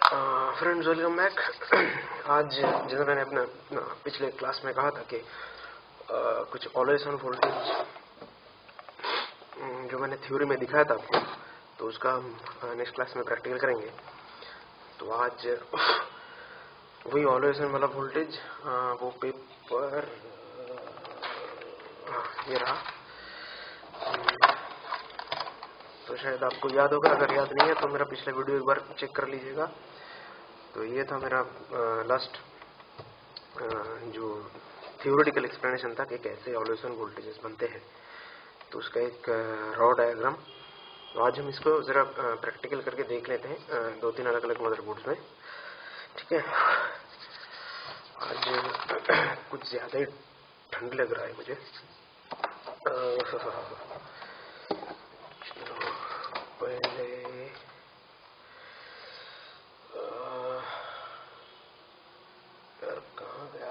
Friends, welcome back. आज जैसे मैंने अपने पिछले क्लास में कहा था कि कुछ ऑलवेज ऑन वोल्टेज जो मैंने थ्योरी में दिखाया था आपको, तो उसका हम नेक्स्ट क्लास में प्रैक्टिकल करेंगे। तो आज वही ऑलवेज ऑन वाला वोल्टेज, वो पेपर ये रहा। तो शायद आपको याद होगा, अगर याद नहीं है तो मेरा पिछला वीडियो एक बार चेक कर लीजिएगा। तो ये था मेरा लास्ट जो थियोरेटिकल एक्सप्लेनेशन था कि कैसे ऑलवेज ऑन वोल्टेजेस बनते हैं। तो उसका एक रॉ डायग्राम। तो आज हम इसको ज़रा प्रैक्टिकल करके देख लेते हैं, 2-3 अलग अलग मदरबोर्ड्स में। ठीक है। आज कुछ ज़्यादा ही ठंड लग रहा है मुझे। पहले यार कहाँ गया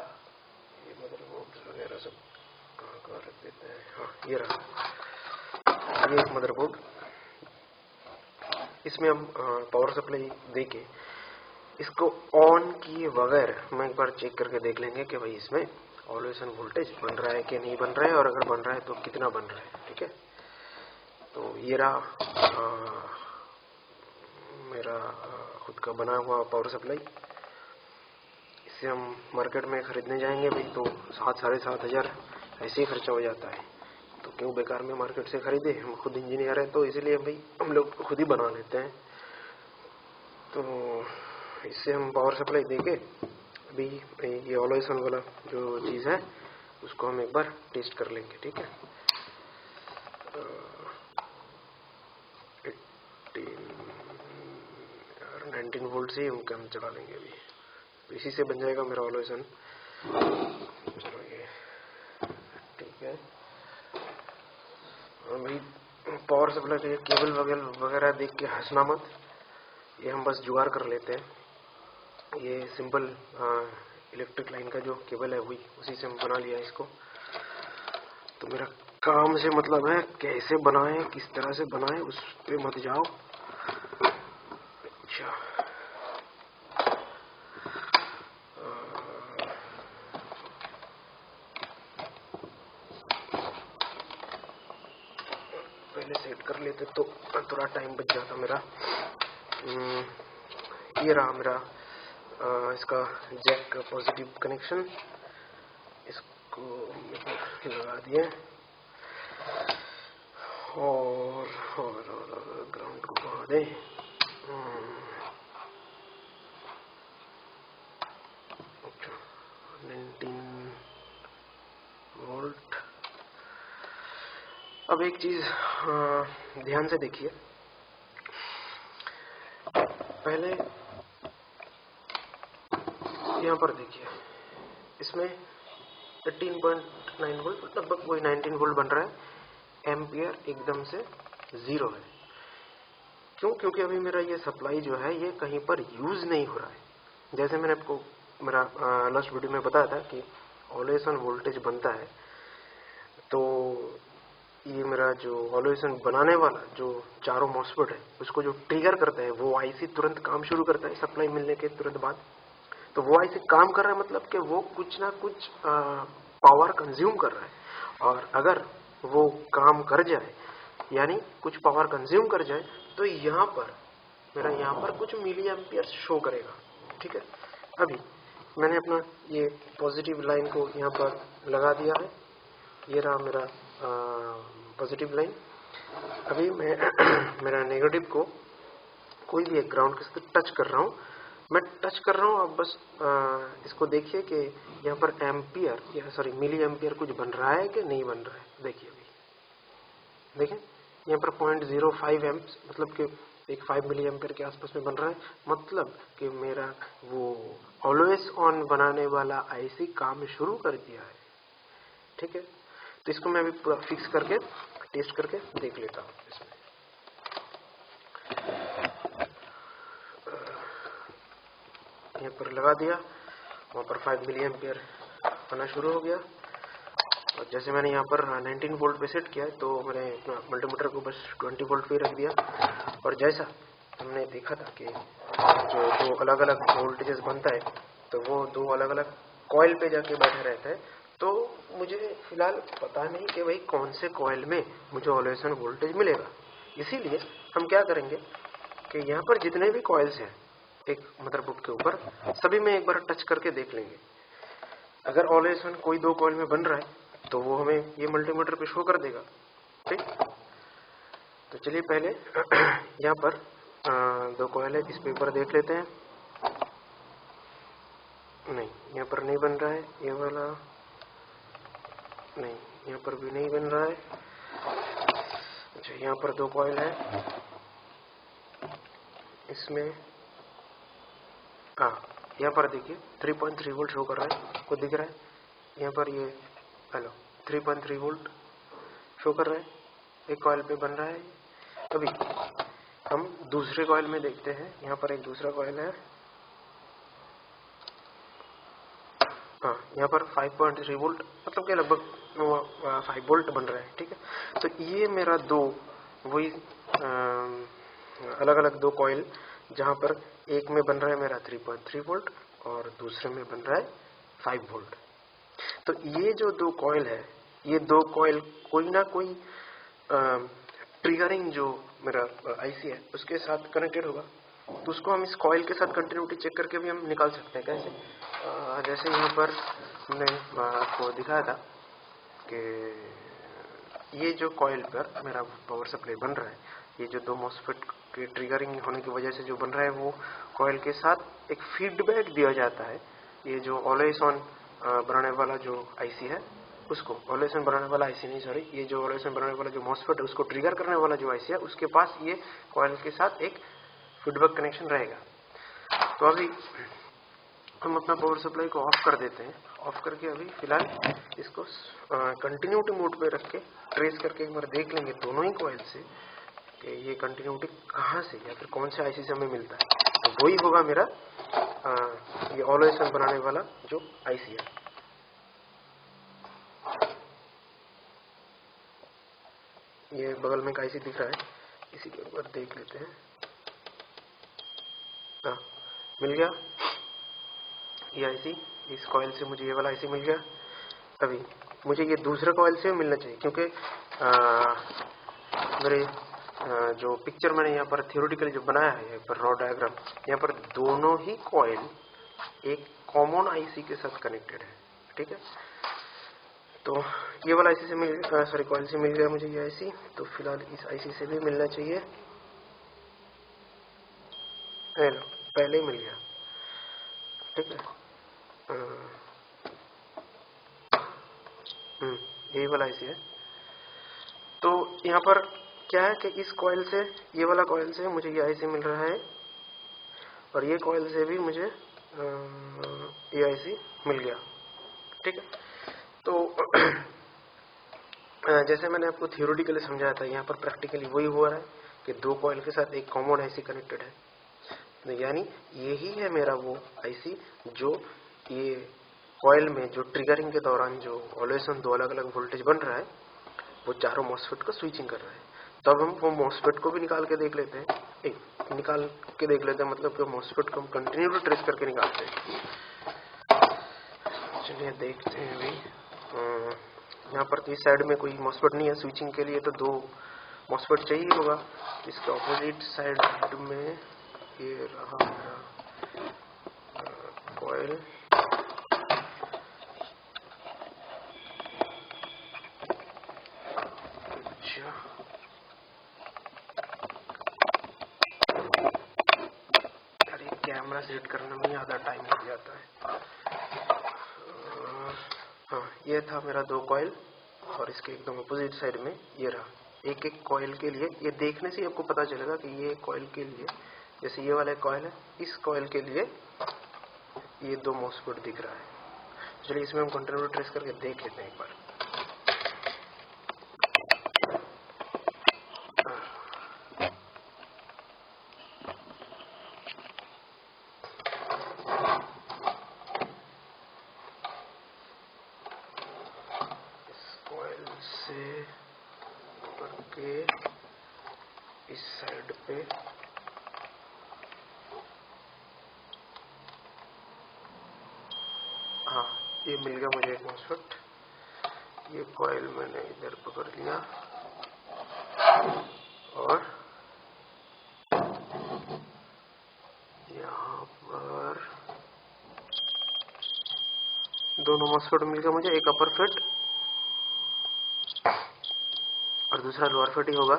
ये मदरबोर्ड वगैरह, सब कहाँ रख देते हैं। हाँ, ये रहा। ये एक मदरबोर्ड, इसमें हम पावर सप्लाई देके इसको ऑन किए बगैर हम एक बार चेक करके देख लेंगे कि भाई इसमें ऑलवेज ऑन वोल्टेज बन रहा है कि नहीं बन रहा है, और अगर बन रहा है तो कितना बन रहा है। ठीक है। तो ये रहा मेरा खुद का बना हुआ पावर सप्लाई। इससे हम मार्केट में खरीदने जाएंगे भाई तो 7,000-7,500 ऐसे ही खर्चा हो जाता है। तो क्यों बेकार में मार्केट से खरीदे। हम खुद इंजीनियर हैं तो इसलिए भाई हम लोग खुद ही बना लेते हैं। तो इससे हम पावर सप्लाई देके अभी ये ऑलवेज ऑन वाला जो चीज़ है उसको हम एक बार टेस्ट कर लेंगे। ठीक है। 19 वोल्ट से ही हम चला लेंगे अभी। इसी से बन जाएगा मेरा ऑलवेज ऑन। चलो ये ठीक है। भाई पावर सप्लाई के केबल वगैरह देख के हंसना मत, ये हम बस जुगाड़ कर लेते हैं। ये सिंपल इलेक्ट्रिक लाइन का जो केबल है वही, उसी से हम बना लिया इसको। तो मेरा काम से मतलब है कैसे बनाएं, किस तरह से बनाएं, उस पे मत जाओ। अच्छा, पहले सेट कर लेते तो थोड़ा टाइम बच जाता मेरा। ये रहा मेरा इसका जैक का पॉजिटिव कनेक्शन, इसको लगा दिए और ग्राउंड को कहाँ दें। 19 वोल्ट। अब एक चीज ध्यान से देखिए, पहले यहाँ पर देखिए, इसमें 18.9 वोल्ट, मतलब वही 19 वोल्ट बन रहा है। एम्पियर एकदम से 0 है। क्यों? क्योंकि अभी मेरा ये सप्लाई जो है ये कहीं पर यूज नहीं हो रहा है। जैसे मैंने आपको मेरा लास्ट वीडियो में बताया था कि ऑलवेज ऑन वोल्टेज बनता है, तो ये मेरा जो ऑलवेज ऑन बनाने वाला जो चारों मॉसफेट है उसको जो ट्रिगर करता है वो आईसी तुरंत काम शुरू करता है सप्लाई मिलने के तुरंत बाद। तो वो आईसी काम कर रहा है, मतलब कि वो कुछ ना कुछ पावर कंज्यूम कर रहा है। और अगर वो काम कर जाए, यानी कुछ पावर कंज्यूम कर जाए, तो यहाँ पर मेरा यहाँ पर कुछ मिली एम्पियर शो करेगा। ठीक है। अभी मैंने अपना ये पॉजिटिव लाइन को यहाँ पर लगा दिया है। ये रहा मेरा पॉजिटिव लाइन। अभी मैं मेरा नेगेटिव को कोई भी एक ग्राउंड के साथ टच कर रहा हूँ। मैं टच कर रहा हूँ। अब बस इसको देखिए कि यहाँ पर एम्पियर या सॉरी मिली एम्पियर कुछ बन रहा है कि नहीं बन रहा है। देखिए अभी देखें, यहाँ पर 0.05 एम्प्स, मतलब कि एक 5 मिली एम्पियर के आसपास में बन रहा है। मतलब कि मेरा वो ऑलवेज ऑन बनाने वाला आईसी काम शुरू कर दिया है। ठीक है। तो इसको मैं अभी पूरा फिक्स करके टेस्ट करके देख लेता हूँ। इसमें यहाँ पर लगा दिया, वहाँ पर 5 मिली एम्पियर आना शुरू हो गया। और जैसे मैंने यहाँ पर 19 वोल्ट पे सेट किया है, तो मैंने अपना मल्टीमीटर को बस 20 वोल्ट पे रख दिया। और जैसा हमने देखा था कि जो दो अलग अलग वोल्टेजेस बनता है तो वो दो अलग अलग कॉइल पे जाके बैठे रहता है। तो मुझे फिलहाल पता नहीं कि भाई कौन से कॉइल में मुझे ऑसिलेशन वोल्टेज मिलेगा। इसीलिए हम क्या करेंगे कि यहाँ पर जितने भी कॉइल्स हैं एक मदरबोर्ड के ऊपर, सभी में एक बार टच करके देख लेंगे। अगर ऑसिलेशन कोई दो कॉइल में बन रहा है तो वो हमें ये मल्टीमीटर पे शो कर देगा। ठीक, तो चलिए पहले यहाँ पर दो कॉइल है, इस पे एक बार देख लेते हैं। नहीं, यहाँ पर नहीं बन रहा है, ये वाला नहीं, यहाँ पर भी नहीं बन रहा है। अच्छा, यहाँ पर दो कॉइल है, इसमें यहाँ पर देखिए 3.3 वोल्ट शो कर रहा है, आपको दिख रहा है यहाँ पर ये हेलो 3.3 वोल्ट शो कर रहा है, एक कॉइल पे बन रहा है। अभी हम दूसरे कॉइल में देखते हैं, यहाँ पर एक दूसरा कॉइल है, यहाँ पर 5.3 वोल्ट मतलब कि लगभग 5 वोल्ट बन रहा है। ठीक है, तो ये मेरा दो वही अलग अलग दो कॉइल, जहाँ पर एक में बन रहा है मेरा 3.3 वोल्ट और दूसरे में बन रहा है 5 वोल्ट। तो ये जो दो कॉइल है, ये दो कॉइल कोई ना कोई ट्रिगरिंग जो मेरा आईसी है उसके साथ कनेक्टेड होगा। तो उसको हम इस कॉइल के साथ कंटिन्यूटी चेक करके भी हम निकाल सकते हैं। कैसे? जैसे यहाँ पर हमने आपको दिखाया था कि ये जो कॉइल पर मेरा पावर सप्लाई बन रहा है, ये जो दो मॉसफेट के ट्रिगरिंग होने की वजह से जो बन रहा है, वो कॉइल के साथ एक फीडबैक दिया जाता है। ये जो ऑलेसन बनाने वाला जो आईसी है उसको, ऑलेसन बनाने वाला आईसी नहीं, सॉरी, ये जो ऑलेसन बनाने वाला जो मॉसफेट है उसको ट्रिगर करने वाला जो आईसी है, उसके पास ये कॉइल के साथ एक फीडबैक कनेक्शन रहेगा। तो अभी हम अपना पावर सप्लाई को ऑफ कर देते हैं। ऑफ करके अभी फिलहाल इसको कंटिन्यूटी मोड पे रख के ट्रेस करके एक बार देख लेंगे दोनों ही कॉइल से कि ये कंटिन्यूटी कहाँ से या फिर कौन से आईसी से हमें मिलता है। तो वही होगा मेरा ये ऑलेसन बनाने वाला जो आईसी है। ये बगल में एक आईसी दिख रहा है, इसी को एक बार देख लेते हैं। मिल गया ये आईसी, इस कॉइल से मुझे ये वाला आईसी मिल गया। अभी मुझे ये दूसरे कॉइल से मिलना चाहिए, क्योंकि मेरे जो पिक्चर मैंने यहाँ पर थियोरेटिकली जो बनाया है यहाँ पर रॉ डायग्राम, यहाँ पर दोनों ही कॉइल एक कॉमन आईसी के साथ कनेक्टेड है। ठीक है, तो ये वाला आईसी से मिल सॉरी कॉइल से मिल गया मुझे ये आईसी। तो फिलहाल इस आईसी से भी मिलना चाहिए। हेलो, पहले ही मिल गया। ठीक है, यही वाला आईसी है। तो यहाँ पर क्या है कि इस कॉइल से, ये वाला कॉइल से मुझे ये आईसी मिल रहा है और ये कॉइल से भी मुझे ये आईसी मिल गया। ठीक है, तो जैसे मैंने आपको थियोरेटिकली समझाया था, यहाँ पर प्रैक्टिकली वही हो रहा है कि दो कॉइल के साथ एक कॉमन आईसी कनेक्टेड है। यानी यही है मेरा वो आईसी जो ये कॉइल में जो ट्रिगरिंग के दौरान जो ऑलेसन दो अलग अलग वोल्टेज बन रहा है, वो चारों मॉसफेट को स्विचिंग कर रहा है। तब हम वो मॉसफेट को भी निकाल के देख लेते हैं, मतलब कि मॉसफेट को हम कंटिन्यू ट्रेस करके निकालते हैं। चलिए देखते हैं। अभी यहाँ पर तो इस साइड में कोई मॉसफेट नहीं है स्विचिंग के लिए, तो दो मॉसफेट चाहिए होगा। इसके ऑपोजिट साइड में ये रहा मेरा कॉइल। अच्छा, अरे कैमरा सेट करने में ज़्यादा टाइम लग जाता है। हाँ, ये था मेरा दो कॉइल और इसके एकदम अपोजिट साइड में ये रहा। एक एक कॉइल के लिए ये देखने से आपको पता चलेगा कि ये कॉइल के लिए, जैसे ये वाला कॉइल है, इस कॉइल के लिए ये दो मॉसफेट दिख रहा है। चलिए इसमें हम कंटिन्यू ट्रेस करके देख लेते हैं एक बार। से करके इस साइड पे हाँ, ये मिल गया मुझे एक MOSFET। ये कॉइल मैंने इधर पकड़ लिया और यहाँ पर दोनों MOSFET मिल गया मुझे, एक अपर फिट और दूसरा लोअर फिट ही होगा।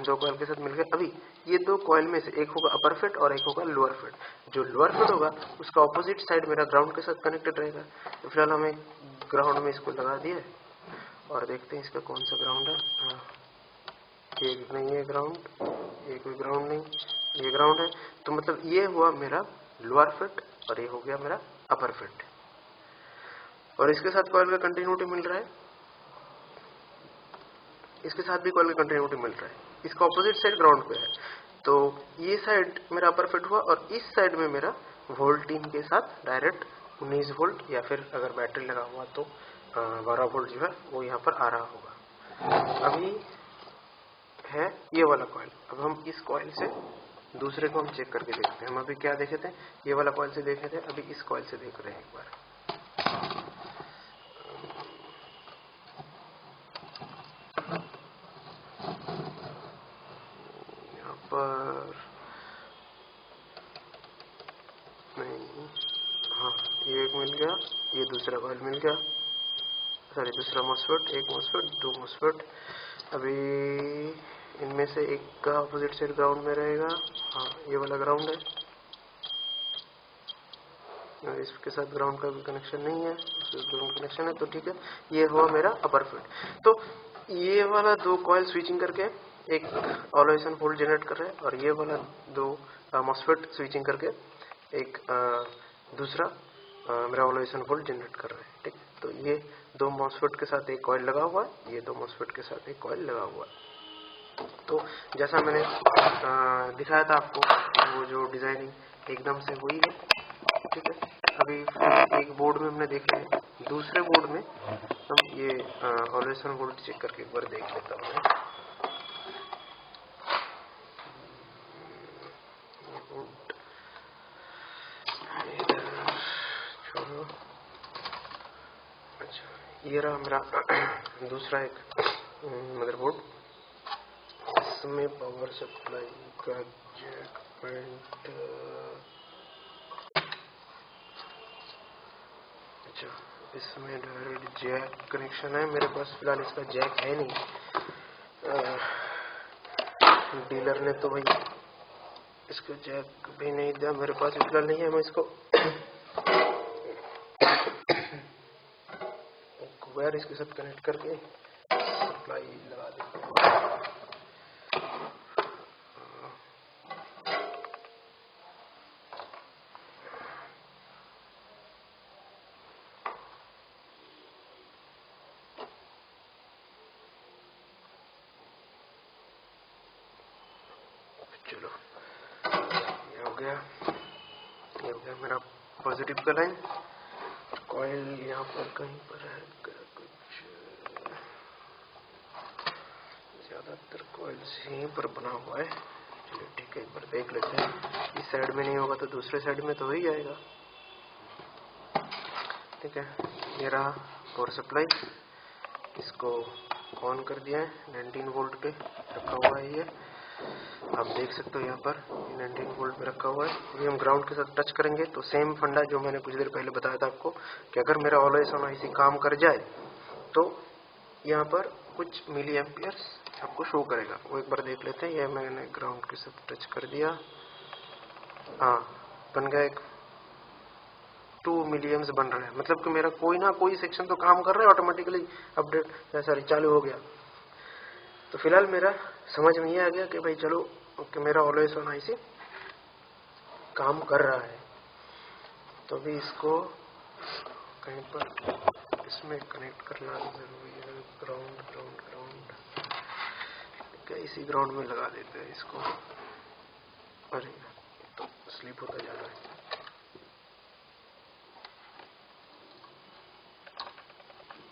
दो कॉइल के साथ मिलकर अभी ये दो कॉइल में से एक होगा अपर फिट और एक होगा लोअर फिट। जो लोअर फिट होगा उसका ऑपोजिट साइड मेरा ग्राउंड के साथ कनेक्टेड रहेगा। तो फिलहाल हमें ग्राउंड में इसको लगा दिए और देखते हैं इसका कौन सा ग्राउंड है। हाँ, ये नहीं है ग्राउंड, ये कोई ग्राउंड नहीं, ये ग्राउंड है। तो मतलब ये हुआ मेरा लोअर फिट और ये हो गया मेरा अपर फिट। और इसके साथ कॉइल का कंटिन्यूटी मिल रहा है, इसके साथ भी कॉइल का कंटिन्यूटी मिल रहा है। इसका ऑपोजिट साइड ग्राउंड पे है, तो ये साइड मेरा अपर फिट हुआ और इस साइड में मेरा वोल्टेज के साथ डायरेक्ट 19 वोल्ट या फिर अगर बैटरी लगा हुआ तो 12 वोल्ट जो है वो यहाँ पर आ रहा होगा। अभी है ये वाला कॉइल। अब हम इस कॉइल से दूसरे को हम चेक करके देखते हैं। हम अभी क्या देखे थे, ये वाला कॉइल से देखे थे, अभी इस कॉइल से देख रहे हैं एक बार। यहाँ पर नहीं, हाँ ये एक मिल गया, ये दूसरा कॉइल मिल गया, सॉरी दूसरा MOSFET, एक MOSFET, दो MOSFET। अभी इनमें से एक का अपोजिट साइड ग्राउंड में रहेगा। हाँ ये वाला ग्राउंड है, इसके साथ ग्राउंड का भी कनेक्शन नहीं है, ग्राउंड कनेक्शन है तो ठीक है। ये हुआ मेरा अपर फिट। तो ये वाला दो कॉइल स्विचिंग करके एक ऑलोएशन वोल्ट जनरेट कर रहे हैं और ये वाला दो MOSFET स्विचिंग करके एक दूसरा मेरा ऑलोएशन वोल्ट जनरेट कर रहे हैं। ठीक, तो ये दो MOSFET के साथ एक कॉइल लगा हुआ है, ये दो MOSFET के साथ एक कॉइल लगा हुआ है। तो जैसा मैंने दिखाया था आपको, वो जो डिजाइनिंग एकदम से हुई है। ठीक है, अभी एक बोर्ड में हमने देख लिया, दूसरे बोर्ड में हम ये ऑलोएशन वोल्ट चेक करके एक बार देख लेता हूँ। छोड़ो, अच्छा ये रहा मेरा दूसरा एक मदरबोर्ड। इसमें पावर सप्लाई का जैक पॉइंट, अच्छा इसमें डायरेक्ट जैक कनेक्शन है। मेरे पास फिलहाल इसका जैक है नहीं, डीलर ने तो भाई इसका जैक भी नहीं दिया, मेरे पास फिलहाल नहीं है। मैं इसको वायर इसके साथ कनेक्ट करके सप्लाई लगा देता हूँ। चलो ये हो गया, ये हो गया मेरा पॉजिटिव का लाइन। कॉइल यहाँ पर कहीं पर है, कुछ ज्यादातर कॉइल्स यहीं पर बना हुआ है। चलिए ठीक है, एक बार देख लेते हैं। इस साइड में नहीं होगा तो दूसरे साइड में तो हो ही जाएगा। ठीक है, ये रहा पावर सप्लाई, इसको ऑन कर दिया है, 19 वोल्ट पे रखा हुआ है। ये आप देख सकते हो यहाँ पर 19 वोल्ट पे रखा हुआ है। अभी हम ग्राउंड के साथ टच करेंगे तो सेम फंडा जो मैंने कुछ देर पहले बताया था आपको कि अगर मेरा ऑलवेज ऐसी काम कर जाए तो यहाँ पर कुछ मिली एम्पियर्स आपको शो करेगा। वो एक बार देख लेते हैं। ये मैंने ग्राउंड के साथ टच कर दिया, हाँ बन गया एक 2 मिलियम्स बन रहा है। मतलब कि मेरा कोई ना कोई सेक्शन तो काम कर रहा है, ऑटोमेटिकली अपडेट सॉरी चालू हो गया। तो फिलहाल मेरा समझ में ये आ गया कि भाई चलो कि मेरा ऑलवेज ऑन आईसी काम कर रहा है। तो अभी इसको कहीं पर इसमें कनेक्ट करना जरूरी है। ग्राउंड ग्राउंड ग्राउंड, क्या इसी ग्राउंड में लगा देते हैं इसको। अरे तो स्लिप होता जा रहा है।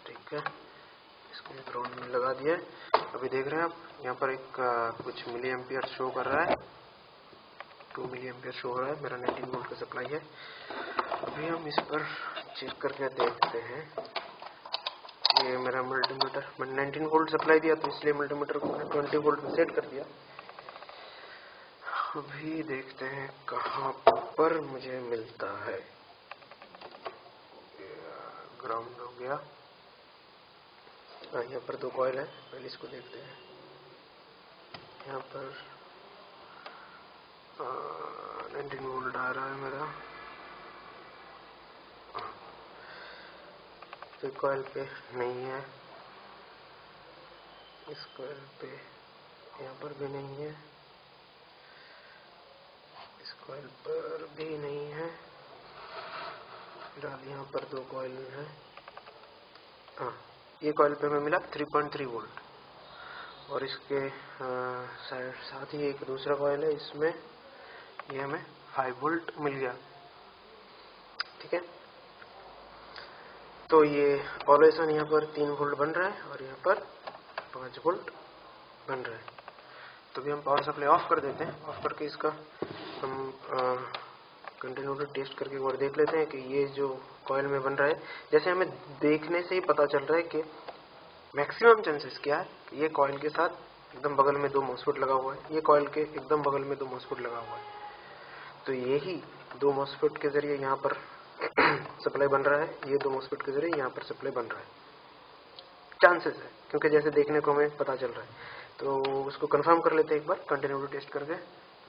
ठीक है, इसको ग्राउंड में लगा दिया। अभी देख रहे हैं आप यहाँ पर एक कुछ मिली एम्पियर शो कर रहा है, 2 मिली एम्पियर शो हो रहा है। मेरा 19 वोल्ट का सप्लाई है। अभी हम इस पर चेक करके देखते हैं। ये मेरा मल्टीमीटर, मैंने 19 वोल्ट सप्लाई दिया तो इसलिए मल्टीमीटर को मैंने 20 वोल्ट में सेट कर दिया। अभी देखते हैं कहाँ पर मुझे मिलता है। ग्राउंड हो गया। यहाँ पर 2 कॉइल है, पहले इसको देखते हैं। यहाँ पर 19 वोल्ट आ रहा है मेरा। तो कॉइल पे नहीं है, इस कॉइल पे यहाँ पर भी नहीं है, इस कॉइल पर भी नहीं है। फिलहाल यहाँ पर 2 कॉइल है। हाँ, ये कॉइल पे हमें मिला 3.3 वोल्ट और इसके साथ ही एक दूसरा कॉइल है, इसमें ये हमें 5 वोल्ट मिल गया। ठीक है, तो ये ऑलवेज ऑन यहाँ पर 3 वोल्ट बन रहा है और यहाँ पर 5 वोल्ट बन रहा है। तो भी हम पावर सप्लाई ऑफ कर देते हैं। ऑफ करके इसका हम कंटिन्यूटी टेस्ट करके एक बार देख लेते हैं कि ये जो कॉइल में बन रहा है, जैसे हमें देखने से ही पता चल रहा है कि मैक्सिमम चांसेस क्या है कि ये कॉइल के साथ एकदम बगल में 2 मॉसफेट लगा हुआ है, ये कॉइल के एकदम बगल में 2 मॉसफेट लगा हुआ है। तो यही 2 मॉसफेट के जरिए यहाँ पर सप्लाई बन रहा है, ये 2 मॉसफेट के जरिए यहाँ पर सप्लाई बन रहा है। चांसेस है क्योंकि जैसे देखने को हमें पता चल रहा है। तो उसको कंफर्म कर लेते हैं एक बार कंटिन्यूटी टेस्ट करके।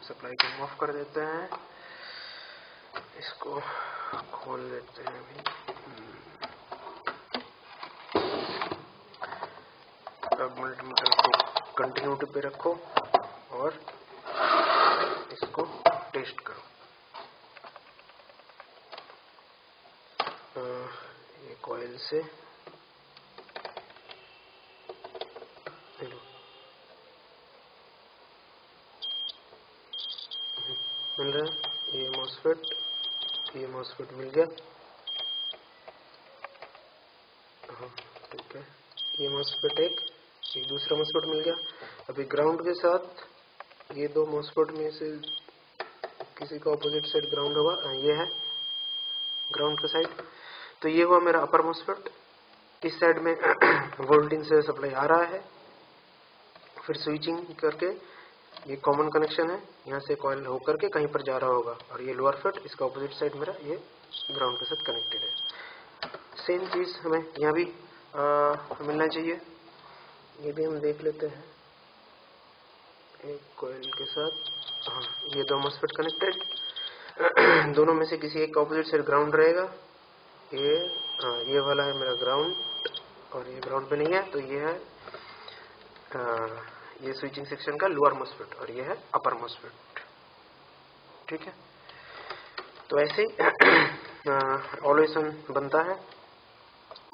सप्लाई को हम ऑफ कर देते हैं, इसको खोल लेते हैं अभी। अब मल्टीमीटर को कंटिन्यूटी पे रखो और इसको टेस्ट करो। ये कॉइल से मिल रहा है, ये मॉसफेट मिल गया। हाँ ठीक है, ये मॉसफेट एक दूसरा मॉसफेट मिल गया। अभी ग्राउंड के साथ ये 2 मॉसफेट में से किसी का ऑपोजिट साइड ग्राउंड होगा। ये है ग्राउंड का साइड। तो ये हुआ मेरा अपर मॉसफेट। इस साइड में वोल्टेज से सप्लाई आ रहा है, फिर स्विचिंग करके ये कॉमन कनेक्शन है, यहाँ से कॉइल होकर के कहीं पर जा रहा होगा। और ये लोअर फेट, इसका ऑपोजिट साइड मेरा ये ग्राउंड के साथ कनेक्टेड है। सेम चीज हमें यहाँ भी मिलना चाहिए। ये भी हम देख लेते हैं। एक कॉइल के साथ हाँ, ये 2 मॉसफेट कनेक्टेड। दोनों में से किसी एक का ऑपोजिट साइड ग्राउंड रहेगा। ये वाला है मेरा ग्राउंड और ये ग्राउंड पे नहीं है, तो ये है ये स्विचिंग सेक्शन का लोअर मॉसफेट और ये है अपर मॉसफेट। ठीक है, तो ऐसे ही ऑलवेज ऑन बनता है।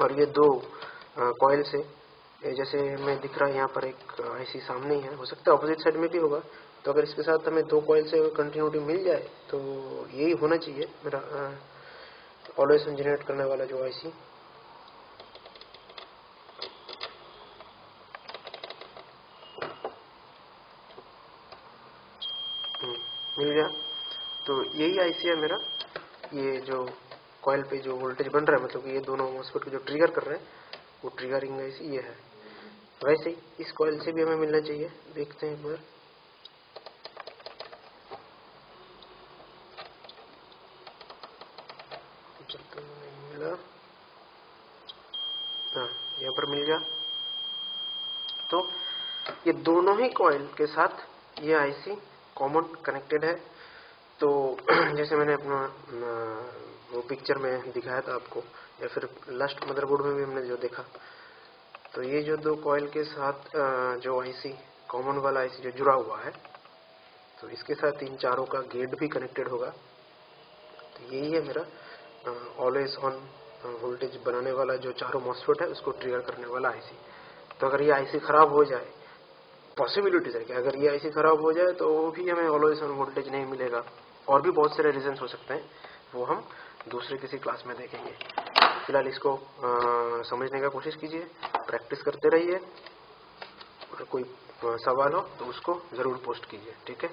और ये 2 कॉइल से जैसे हमें दिख रहा है यहाँ पर एक आईसी सामने ही है, हो सकता है ऑपोजिट साइड में भी होगा। तो अगर इसके साथ हमें 2 कॉइल से कंटिन्यूटी मिल जाए तो यही होना चाहिए मेरा ऑलवेज ऑन जनरेट करने वाला जो आईसी। मिल गया। तो यही आईसी है मेरा। ये जो कॉइल पे जो वोल्टेज बन रहा है, मतलब कि ये दोनों मॉसफेट को जो ट्रिगर कर रहे हैं वो ट्रिगरिंग आईसी ये है। वैसे ही इस कॉइल से भी हमें मिलना चाहिए, देखते हैं एक बार। नहीं मिला, हाँ यहाँ पर मिल गया। तो ये दोनों ही कॉइल के साथ ये आईसी कॉमन कनेक्टेड है। तो जैसे मैंने अपना वो पिक्चर में दिखाया था आपको, या फिर लास्ट मदरबोर्ड में भी हमने जो देखा, तो ये जो 2 कॉइल के साथ जो आईसी कॉमन वाला आईसी जो जुड़ा हुआ है, तो इसके साथ इन चारों का गेट भी कनेक्टेड होगा। तो यही है मेरा ऑलवेज ऑन वोल्टेज बनाने वाला जो चारों मॉसफेट है उसको ट्रिगर करने वाला आईसी। तो अगर ये आईसी खराब हो जाए, पॉसिबिलिटीज है कि अगर ये आईसी खराब हो जाए तो भी हमें ऑलवेज ऑन वोल्टेज नहीं मिलेगा। और भी बहुत सारे रीजंस हो सकते हैं, वो हम दूसरे किसी क्लास में देखेंगे। फिलहाल इसको समझने का कोशिश कीजिए, प्रैक्टिस करते रहिए। अगर कोई सवाल हो तो उसको जरूर पोस्ट कीजिए। ठीक है।